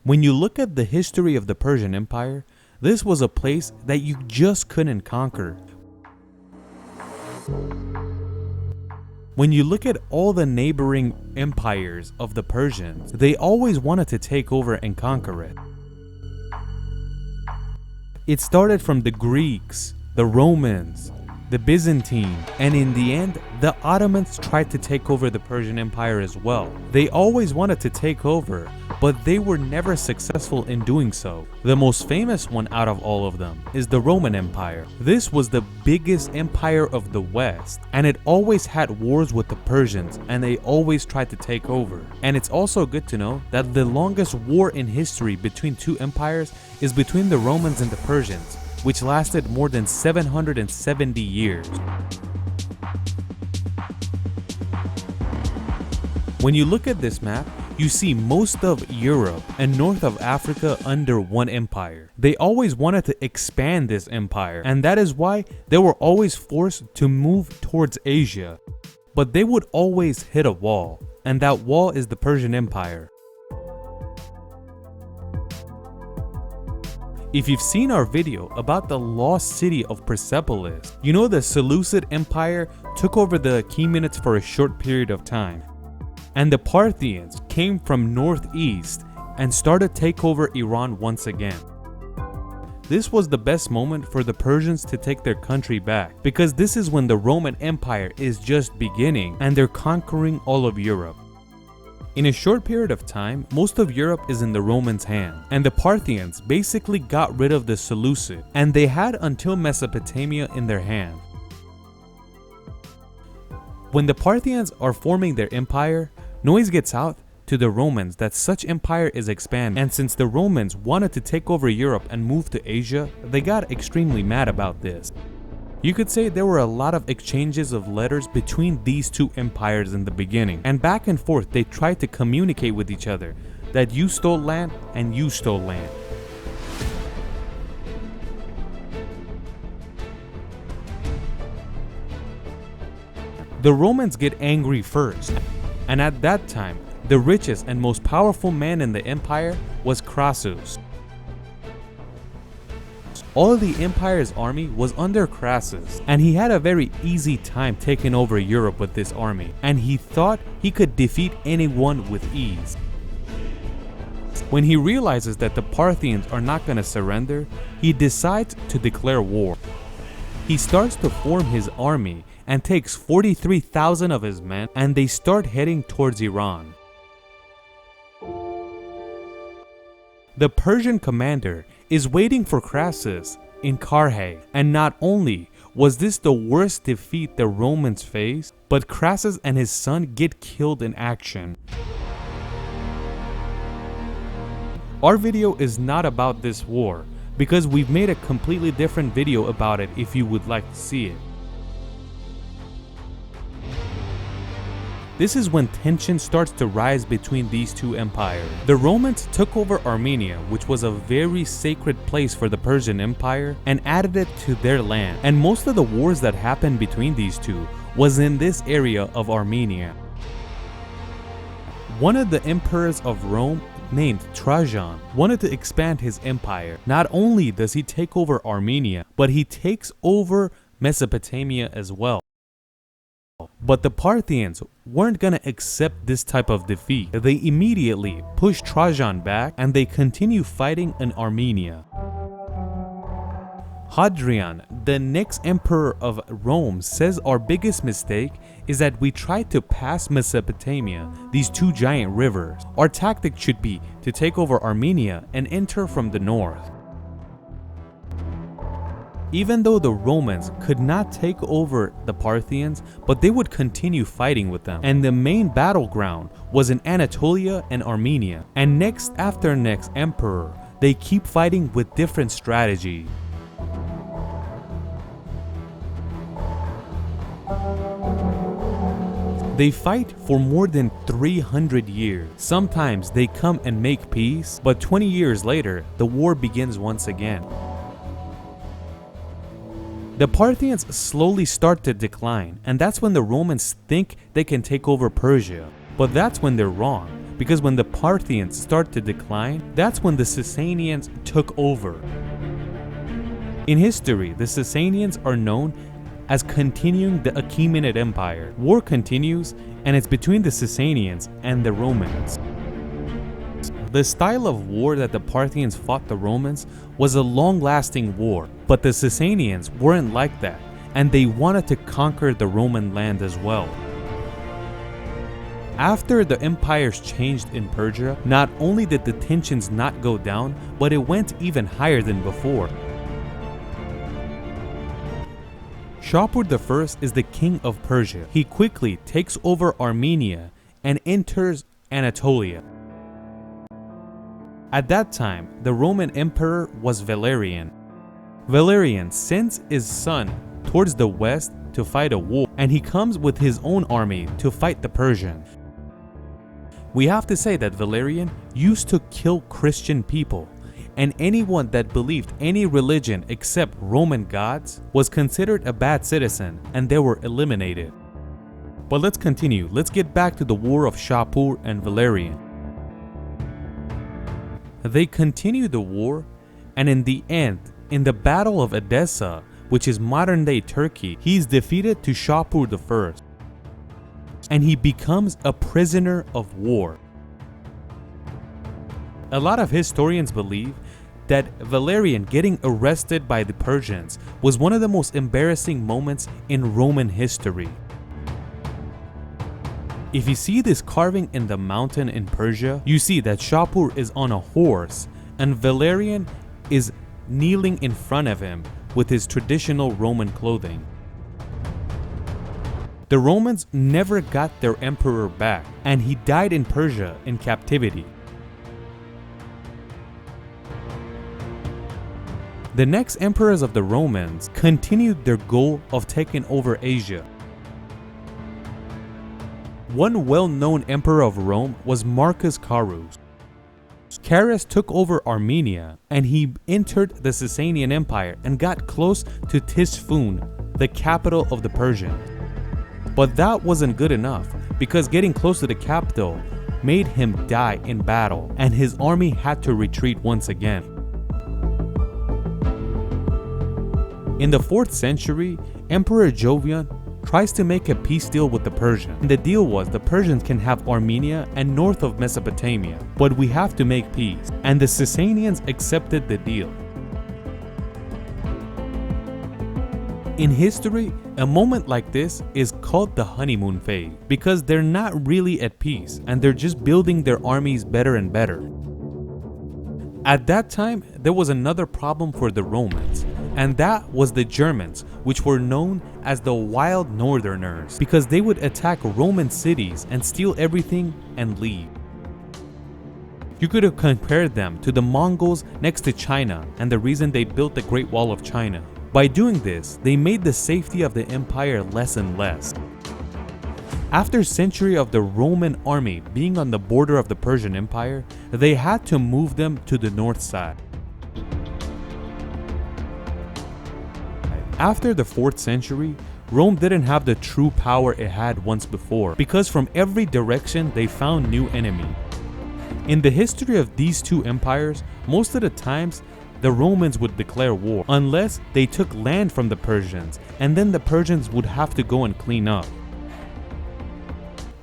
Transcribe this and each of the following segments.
When you look at the history of the Persian Empire, this was a place that you just couldn't conquer. When you look at all the neighboring empires of the Persians, they always wanted to take over and conquer it. It started from the Greeks, the Romans, the Byzantine, and in the end, the Ottomans tried to take over the Persian Empire as well. They always wanted to take over, but they were never successful in doing so. The most famous one out of all of them is the Roman Empire. This was the biggest empire of the West, and it always had wars with the Persians, and they always tried to take over. And it's also good to know that the longest war in history between two empires is between the Romans and the Persians, which lasted more than 770 years. When you look at this map, you see most of Europe and north of Africa under one empire. They always wanted to expand this empire, and that is why they were always forced to move towards Asia. But they would always hit a wall, and that wall is the Persian Empire. If you've seen our video about the lost city of Persepolis, you know the Seleucid Empire took over the Achaemenids for a short period of time. And the Parthians came from northeast and started to take over Iran once again. This was the best moment for the Persians to take their country back, because this is when the Roman Empire is just beginning and they're conquering all of Europe. In a short period of time, most of Europe is in the Romans' hand, and the Parthians basically got rid of the Seleucid, and they had until Mesopotamia in their hand. When the Parthians are forming their empire, noise gets out to the Romans that such empire is expanding, and since the Romans wanted to take over Europe and move to Asia, they got extremely mad about this. You could say there were a lot of exchanges of letters between these two empires in the beginning, and back and forth they tried to communicate with each other that you stole land and you stole land. The Romans get angry first, and at that time, the richest and most powerful man in the empire was Crassus. All of the empire's army was under Crassus, and he had a very easy time taking over Europe with this army, and he thought he could defeat anyone with ease. When he realizes that the Parthians are not going to surrender, he decides to declare war. He starts to form his army and takes 43,000 of his men, and they start heading towards Iran. The Persian commander is waiting for Crassus in Carrhae, and not only was this the worst defeat the Romans faced, but Crassus and his son get killed in action. Our video is not about this war, because we've made a completely different video about it if you would like to see it. This is when tension starts to rise between these two empires. The Romans took over Armenia, which was a very sacred place for the Persian Empire, and added it to their land. And most of the wars that happened between these two was in this area of Armenia. One of the emperors of Rome, named Trajan, wanted to expand his empire. Not only does he take over Armenia, but he takes over Mesopotamia as well. But the Parthians weren't gonna accept this type of defeat. They immediately pushed Trajan back, and they continue fighting in Armenia. Hadrian, the next emperor of Rome, says our biggest mistake is that we tried to pass Mesopotamia, these two giant rivers. Our tactic should be to take over Armenia and enter from the north. Even though the Romans could not take over the Parthians, but they would continue fighting with them, and the main battleground was in Anatolia and Armenia. And next after next emperor, they keep fighting with different strategy. They fight for more than 300 years. Sometimes they come and make peace, but 20 years later, the war begins once again. The Parthians slowly start to decline, and that's when the Romans think they can take over Persia. But that's when they're wrong, because when the Parthians start to decline, that's when the Sasanians took over. In history, the Sasanians are known as continuing the Achaemenid Empire. War continues, and it's between the Sasanians and the Romans. The style of war that the Parthians fought the Romans was a long-lasting war, but the Sasanians weren't like that, and they wanted to conquer the Roman land as well. After the empires changed in Persia, not only did the tensions not go down, but it went even higher than before. Shapur I is the king of Persia. He quickly takes over Armenia and enters Anatolia. At that time, the Roman emperor was Valerian. Valerian sends his son towards the west to fight a war, and he comes with his own army to fight the Persians. We have to say that Valerian used to kill Christian people, and anyone that believed any religion except Roman gods was considered a bad citizen, and they were eliminated. But let's continue. Let's get back to the war of Shapur and Valerian. They continue the war, and in the end, in the Battle of Edessa, which is modern-day Turkey, he is defeated to Shapur I, and he becomes a prisoner of war. A lot of historians believe that Valerian getting arrested by the Persians was one of the most embarrassing moments in Roman history. If you see this carving in the mountain in Persia, you see that Shapur is on a horse and Valerian is kneeling in front of him with his traditional Roman clothing. The Romans never got their emperor back, and he died in Persia in captivity. The next emperors of the Romans continued their goal of taking over Asia. One well-known emperor of Rome was Marcus Carus. Carus took over Armenia, and he entered the Sasanian Empire and got close to Tisfun, the capital of the Persians. But that wasn't good enough, because getting close to the capital made him die in battle, and his army had to retreat once again. In the 4th century, Emperor Jovian tries to make a peace deal with the Persians. The deal was the Persians can have Armenia and north of Mesopotamia, but we have to make peace, and the Sasanians accepted the deal. In history, a moment like this is called the honeymoon phase, because they're not really at peace and they're just building their armies better and better. At that time, there was another problem for the Romans, and that was the Germans, which were known as the Wild Northerners, because they would attack Roman cities and steal everything and leave. You could have compared them to the Mongols next to China and the reason they built the Great Wall of China. By doing this, they made the safety of the empire less and less. After a century of the Roman army being on the border of the Persian Empire, they had to move them to the north side. After the 4th century, Rome didn't have the true power it had once before, because from every direction they found new enemies. In the history of these two empires, most of the times the Romans would declare war unless they took land from the Persians, and then the Persians would have to go and clean up.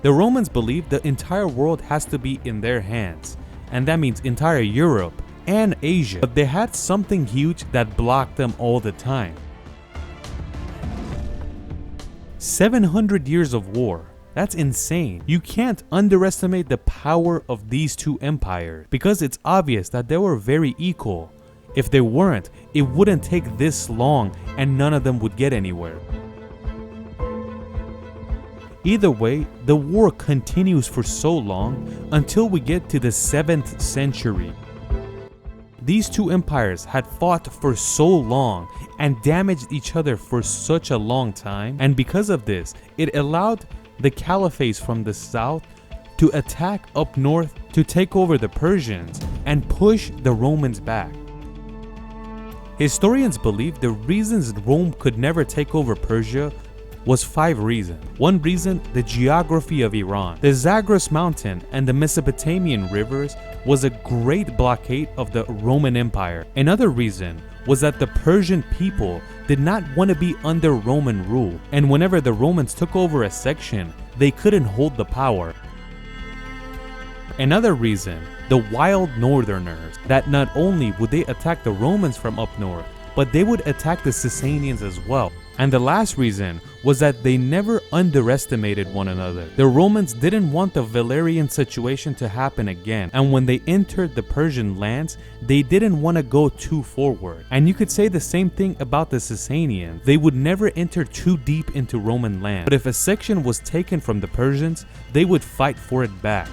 The Romans believed the entire world has to be in their hands, and that means entire Europe and Asia, but they had something huge that blocked them all the time. 700 years of war. That's insane. You can't underestimate the power of these two empires, because it's obvious that they were very equal. If they weren't, it wouldn't take this long and none of them would get anywhere. Either way, the war continues for so long until we get to the 7th century. These two empires had fought for so long and damaged each other for such a long time, and because of this, it allowed the caliphates from the south to attack up north to take over the Persians and push the Romans back. Historians believe the reasons Rome could never take over Persia was 5 reasons. One reason, the geography of Iran. The Zagros mountain and the Mesopotamian rivers was a great blockade of the Roman Empire. Another reason was that the Persian people did not want to be under Roman rule, and whenever the Romans took over a section, they couldn't hold the power. Another reason, the wild northerners, that not only would they attack the Romans from up north, but they would attack the Sasanians as well. And the last reason was that they never underestimated one another. The Romans didn't want the Valerian situation to happen again, and when they entered the Persian lands, they didn't want to go too forward. And you could say the same thing about the Sasanians. They would never enter too deep into Roman land, but if a section was taken from the Persians, they would fight for it back.